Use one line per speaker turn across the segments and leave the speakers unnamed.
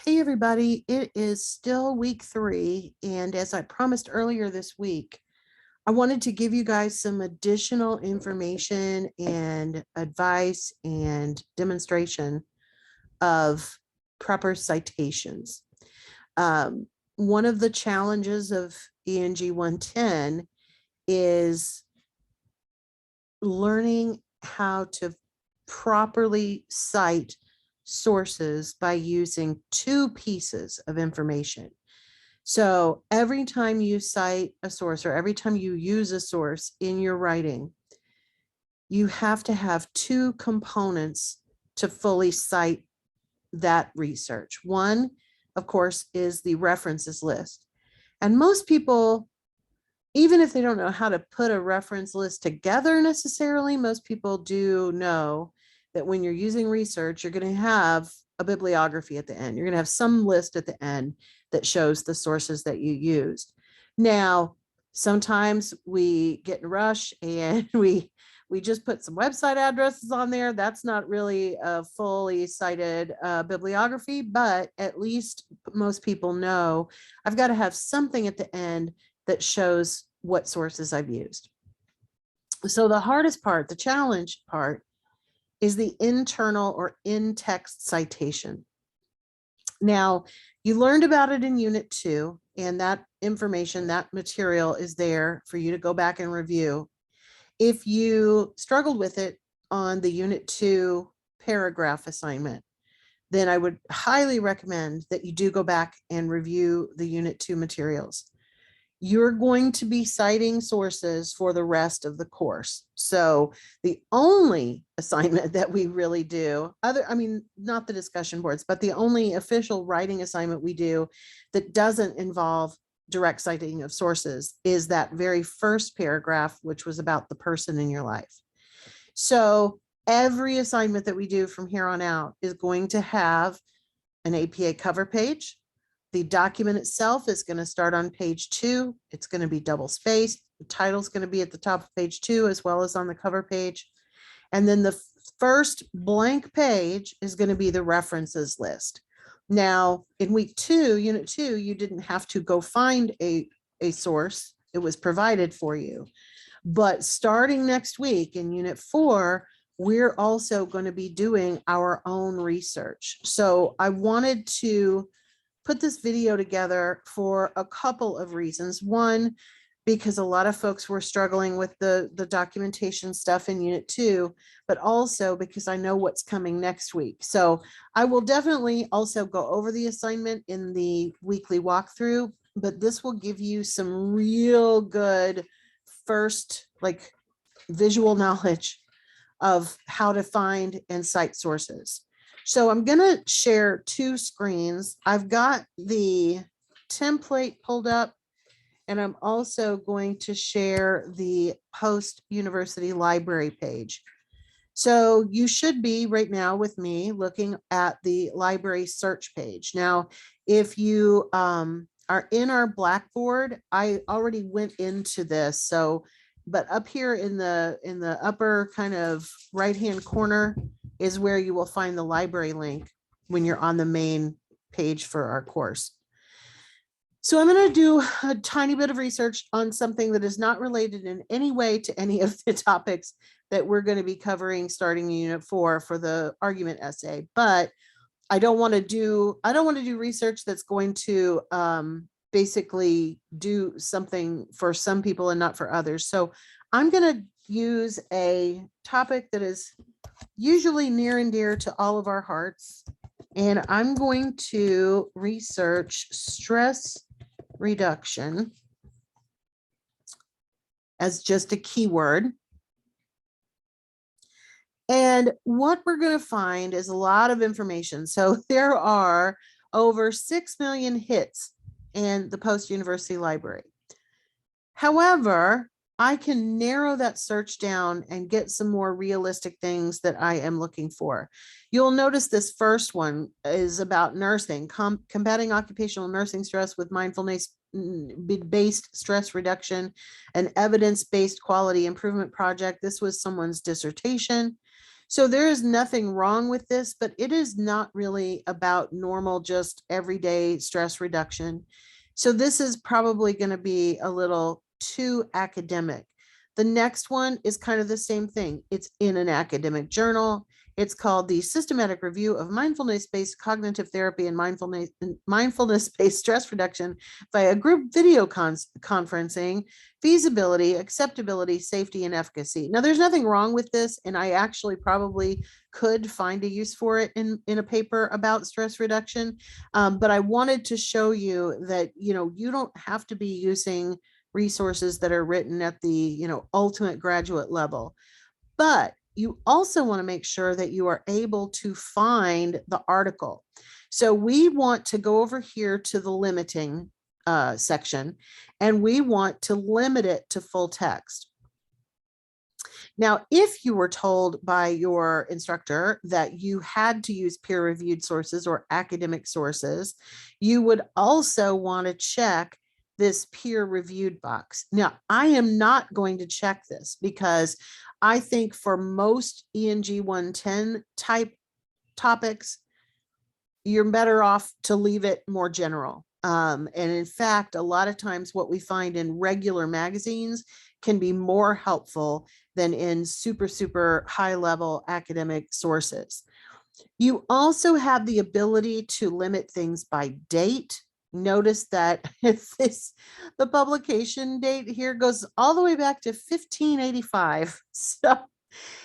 Hey, everybody. It is still week 3. And as I promised earlier this week, I wanted to give you guys some additional information and advice and demonstration of proper citations. Um, One of the challenges of ENG 110 is learning how to properly cite sources by using two pieces of information. So every time you cite a source or every time you use a source in your writing, you have to have two components to fully cite that research. One, of course, is the references list. And most people, even if they don't know how to put a reference list together necessarily, most people do know that when you're using research, you're going to have a bibliography at the end. You're going to have some list at the end that shows the sources that you used. Now, sometimes we get in a rush and we just put some website addresses on there. That's not really a fully cited bibliography, but at least most people know I've got to have something at the end that shows what sources I've used. So the hardest part, the challenge part, is the internal or in-text citation. Now, you learned about it in Unit 2, and that information, that material is there for you to go back and review. If you struggled with it on the Unit 2 paragraph assignment, then I would highly recommend that you do go back and review the Unit 2 materials. You're going to be citing sources for the rest of the course. So the only assignment that we really do, not the discussion boards, but the only official writing assignment we do that doesn't involve direct citing of sources is that very first paragraph, which was about the person in your life. So every assignment that we do from here on out is going to have an APA cover page. The document itself is going to start on page 2. It's going to be double spaced. The title is going to be at the top of page 2 as well as on the cover page. And then the first blank page is going to be the references list. Now, in week 2, unit 2, you didn't have to go find a source. It was provided for you. But starting next week in unit 4, we're also going to be doing our own research. So I wanted to put this video together for a couple of reasons. One, because a lot of folks were struggling with the documentation stuff in unit 2, but also because I know what's coming next week. So I will definitely also go over the assignment in the weekly walkthrough, but this will give you some real good first visual knowledge of how to find and cite sources. So I'm going to share 2 screens. I've got the template pulled up, and I'm also going to share the post-university library page. So you should be right now with me looking at the library search page. Now, if you are in our Blackboard, I already went into this. So, but up here in the upper kind of right-hand corner is where you will find the library link when you're on the main page for our course. So I'm going to do a tiny bit of research on something that is not related in any way to any of the topics that we're going to be covering starting in unit 4 for the argument essay. But I don't want to do research that's going to basically do something for some people and not for others. So I'm going to use a topic that is usually near and dear to all of our hearts. And I'm going to research stress reduction as just a keyword. And what we're going to find is a lot of information. So there are over 6 million hits in the post-university library. However, I can narrow that search down and get some more realistic things that I am looking for. You'll notice this first one is about nursing, combating occupational nursing stress with mindfulness-based stress reduction, an evidence-based quality improvement project. This was someone's dissertation. So there is nothing wrong with this, but it is not really about normal, just everyday stress reduction. So this is probably going to be a little too academic. The next one is kind of the same thing. It's in an academic journal. It's called the Systematic Review of Mindfulness-Based Cognitive Therapy and Mindfulness-Based Stress Reduction via Group Video Conferencing, Feasibility, Acceptability, Safety, and Efficacy. Now, there's nothing wrong with this, and I actually probably could find a use for it in a paper about stress reduction. But I wanted to show you that, you don't have to be using resources that are written at the, ultimate graduate level. But you also want to make sure that you are able to find the article. So we want to go over here to the limiting section, and we want to limit it to full text. Now, if you were told by your instructor that you had to use peer-reviewed sources or academic sources, you would also want to check this peer-reviewed box. Now, I am not going to check this because I think for most ENG 110 type topics, you're better off to leave it more general. And in fact, a lot of times what we find in regular magazines can be more helpful than in super, super high level academic sources. You also have the ability to limit things by date. Notice that the publication date here goes all the way back to 1585. So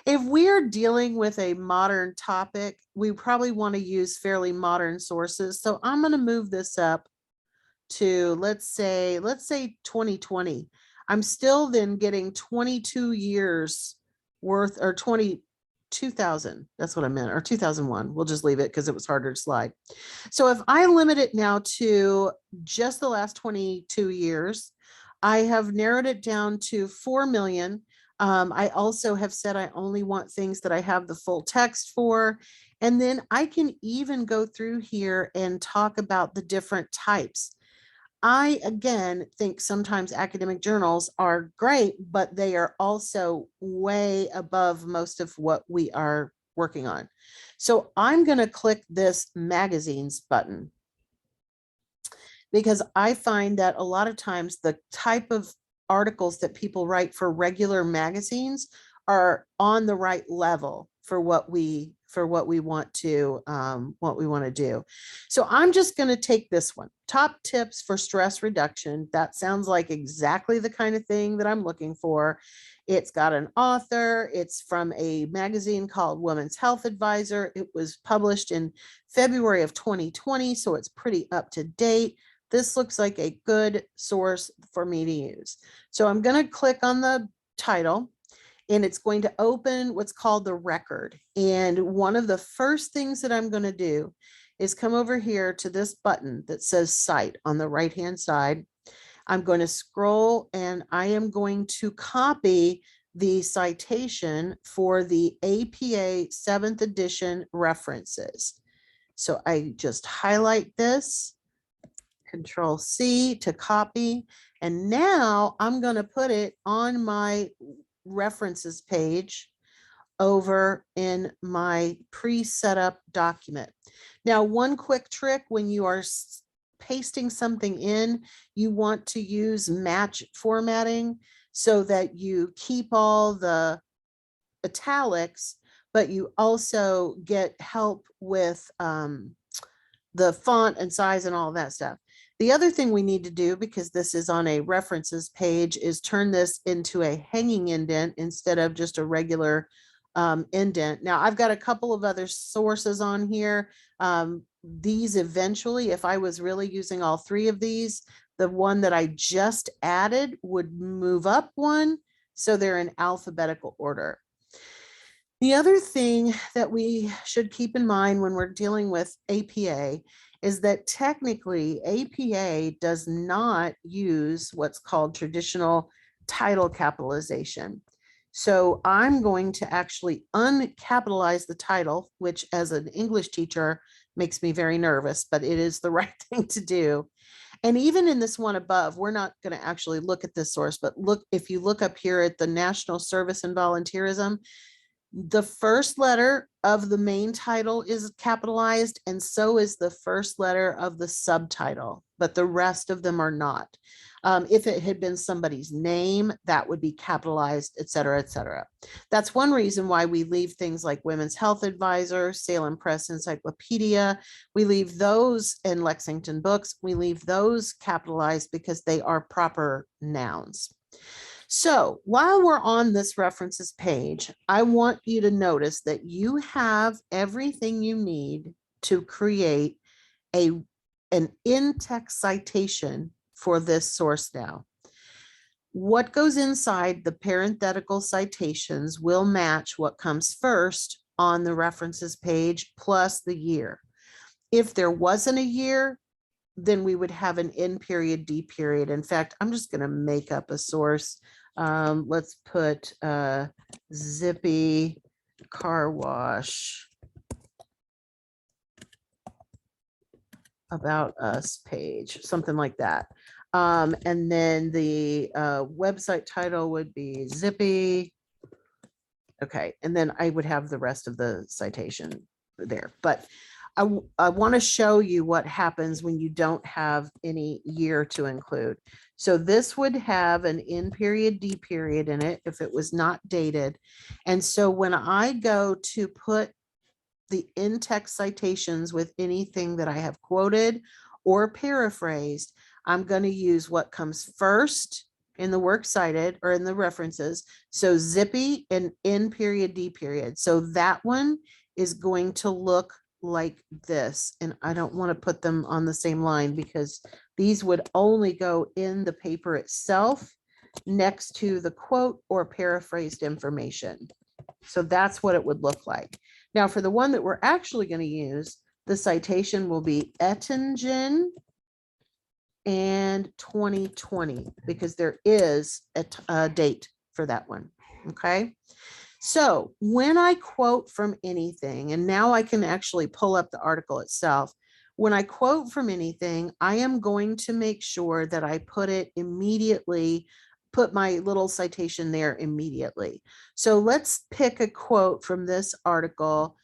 if we're dealing with a modern topic, we probably want to use fairly modern sources. So I'm going to move this up to, let's say 2020. I'm still then getting 22 years worth, or 2000. That's what I meant, or 2001. We'll just leave it because it was harder to slide. So if I limit it now to just the last 22 years, I have narrowed it down to 4 million. I also have said I only want things that I have the full text for. And then I can even go through here and talk about the different types. I, again, think sometimes academic journals are great, but they are also way above most of what we are working on. So I'm going to click this magazines button because I find that a lot of times the type of articles that people write for regular magazines are on the right level for what we want to do. So I'm just going to take this one, top tips for stress reduction. That sounds like exactly the kind of thing that I'm looking for. It's got an author. It's from a magazine called Women's Health Advisor. It was published in February of 2020, so it's pretty up to date. This looks like a good source for me to use. So I'm going to click on the title, and it's going to open what's called the record. And one of the first things that I'm going to do is come over here to this button that says Cite on the right-hand side. I'm going to scroll, and I am going to copy the citation for the APA 7th edition references. So I just highlight this, Control C to copy, and now I'm going to put it on my references page over in my pre-set up document. Now, one quick trick when you are pasting something in, you want to use match formatting so that you keep all the italics, but you also get help with the font and size and all that stuff. The other thing we need to do, because this is on a references page, is turn this into a hanging indent instead of just a regular indent. Now, I've got a couple of other sources on here. These eventually, if I was really using all three of these, the one that I just added would move up one, so they're in alphabetical order. The other thing that we should keep in mind when we're dealing with APA is that technically APA does not use what's called traditional title capitalization. So I'm going to actually uncapitalize the title, which as an English teacher makes me very nervous, but it is the right thing to do. And even in this one above, we're not going to actually look at this source, but look, if you look up here at the National Service and Volunteerism, The first letter of the main title is capitalized, and so is the first letter of the subtitle, but the rest of them are not. If it had been somebody's name, that would be capitalized, et cetera, et cetera. That's one reason why we leave things like Women's Health Advisor, Salem Press Encyclopedia. We leave those in Lexington Books. We leave those capitalized because they are proper nouns. So while we're on this references page, I want you to notice that you have everything you need to create an in-text citation for this source now. What goes inside the parenthetical citations will match what comes first on the references page plus the year. If there wasn't a year, then we would have an N period, D period. In fact, I'm just going to make up a source. Let's put Zippy car wash about us page, something like that. And then the website title would be Zippy. Okay, and then I would have the rest of the citation there. But I want to show you what happens when you don't have any year to include. So this would have an N period, D period in it if it was not dated. And so when I go to put the in-text citations with anything that I have quoted or paraphrased, I'm going to use what comes first in the works cited or in the references. So Zippy and N period, D period. So that one is going to look like this. And I don't want to put them on the same line because these would only go in the paper itself next to the quote or paraphrased information. So that's what it would look like. Now for the one that we're actually going to use, the citation will be Ettingen and 2020 because there is a date for that one. Okay. So when I quote from anything, and now I can actually pull up the article itself. When I quote from anything, I am going to make sure that I put it immediately, put my little citation there immediately. So let's pick a quote from this article.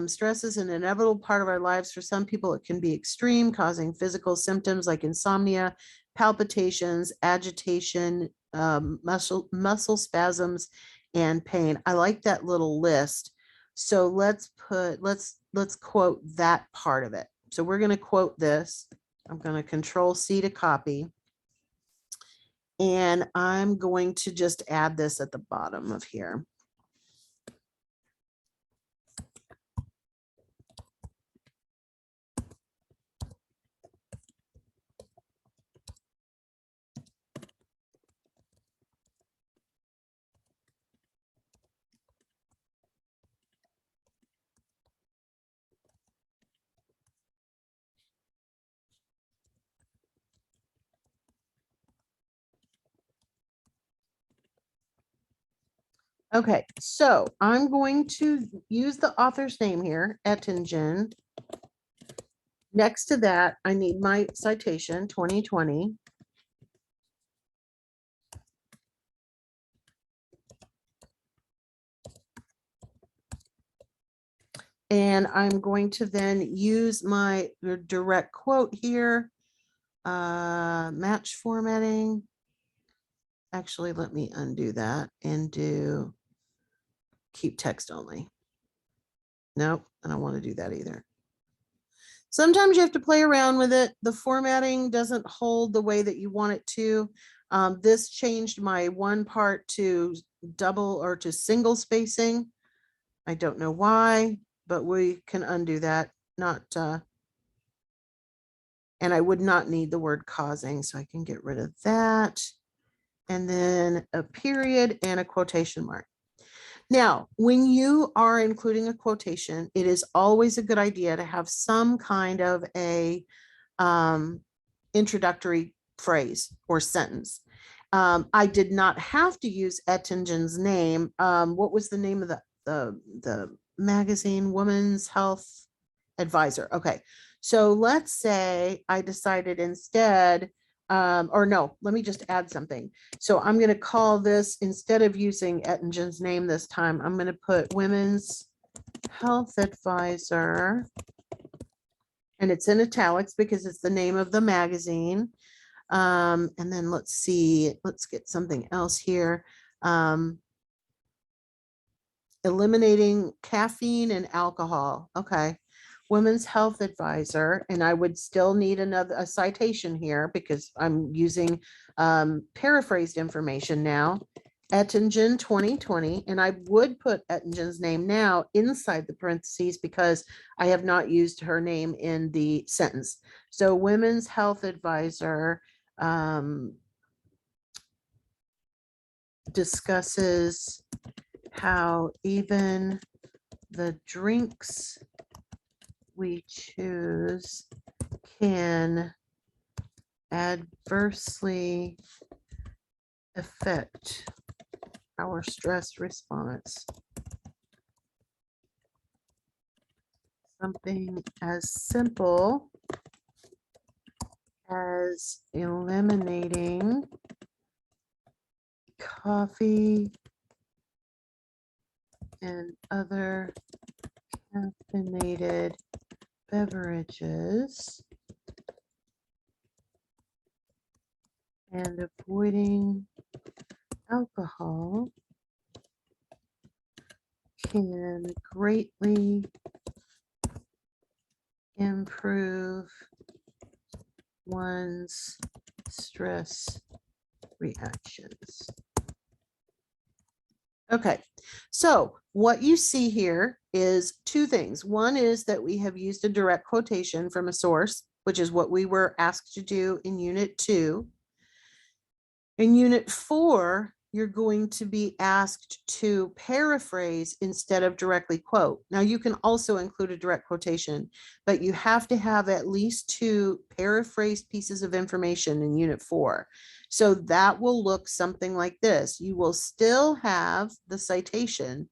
Stress is an inevitable part of our lives. For some people, it can be extreme, causing physical symptoms like insomnia, palpitations, agitation, muscle spasms, and pain. I like that little list. So let's quote that part of it. So we're going to quote this. I'm going to Control C to copy. And I'm going to just add this at the bottom of here. Okay, so I'm going to use the author's name here, Ettingen. Next to that, I need my citation, 2020. And I'm going to then use my direct quote here, match formatting. Actually, let me undo that and do keep text only. Nope, I don't want to do that either. Sometimes you have to play around with it. The formatting doesn't hold the way that you want it to. This changed my one part to double or to single spacing. I don't know why, but we can undo that. And I would not need the word causing, so I can get rid of that. And then a period and a quotation mark. Now, when you are including a quotation, it is always a good idea to have some kind of a introductory phrase or sentence. I did not have to use Ettingen's name. What was the name of the magazine? Women's Health Advisor. Okay, so let's say I decided instead or no, let me just add something. So I'm going to call this, instead of using Ettingen's name this time, I'm going to put Women's Health Advisor. And it's in italics because it's the name of the magazine. And then let's see, let's get something else here. Eliminating caffeine and alcohol. Okay. Women's Health Advisor, and I would still need a citation here because I'm using paraphrased information now. Ettingen 2020, and I would put Ettingen's name now inside the parentheses because I have not used her name in the sentence. So Women's Health Advisor discusses how even the drinks we choose can adversely affect our stress response. Something as simple as eliminating coffee and other caffeinated beverages and avoiding alcohol can greatly improve one's stress reactions. Okay, so what you see here is two things. One is that we have used a direct quotation from a source, which is what we were asked to do in Unit 2. In Unit 4, you're going to be asked to paraphrase instead of directly quote. Now, you can also include a direct quotation, but you have to have at least 2 paraphrased pieces of information in Unit 4. So that will look something like this. You will still have the citation,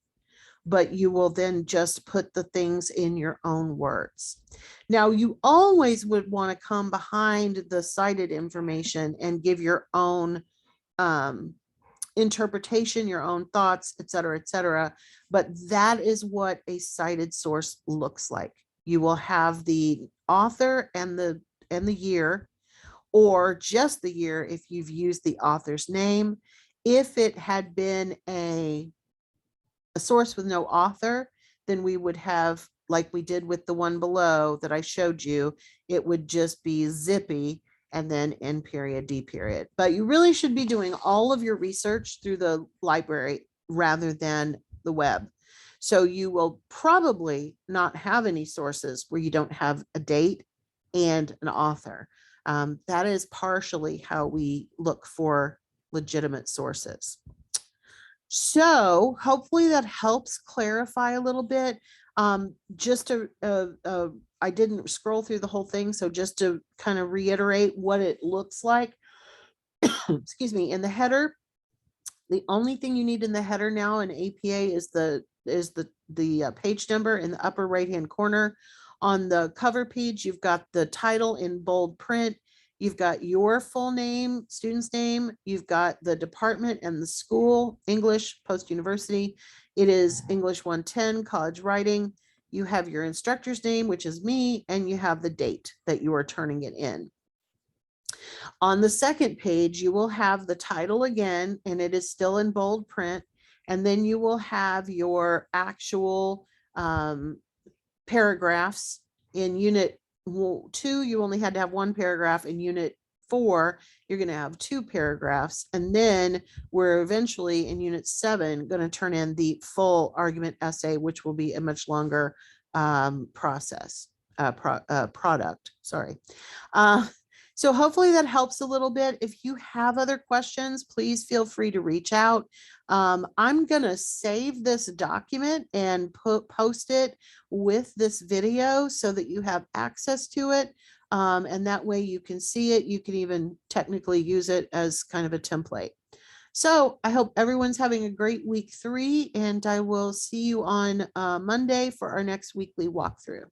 but you will then just put the things in your own words. Now, you always would want to come behind the cited information and give your own interpretation, your own thoughts, et cetera, but that is what a cited source looks like. You will have the author and the year, or just the year if you've used the author's name. If it had been a source with no author, then we would have, like we did with the one below that I showed you, it would just be zippy and then N period, D period. But you really should be doing all of your research through the library rather than the web. So you will probably not have any sources where you don't have a date and an author. That is partially how we look for legitimate sources. So hopefully that helps clarify a little bit. Just to, I didn't scroll through the whole thing, so just to kind of reiterate what it looks like, excuse me, in the header, the only thing you need in the header now in APA is the page number in the upper right-hand corner. On the cover page, you've got the title in bold print. You've got your full name, student's name. You've got the department and the school, English, post-university. It is English 110, college writing. You have your instructor's name, which is me, and you have the date that you are turning it in. On the second page, you will have the title again, and it is still in bold print. And then you will have your actual paragraphs. In Unit 2, you only had to have 1 paragraph. In Unit 4, you're going to have 2 paragraphs. And then we're eventually in Unit 7 going to turn in the full argument essay, which will be a much longer product. Sorry. So hopefully that helps a little bit. If you have other questions, please feel free to reach out. I'm going to save this document and post it with this video so that you have access to it. And that way you can see it. You can even technically use it as kind of a template. So I hope everyone's having a great week 3, and I will see you on Monday for our next weekly walkthrough.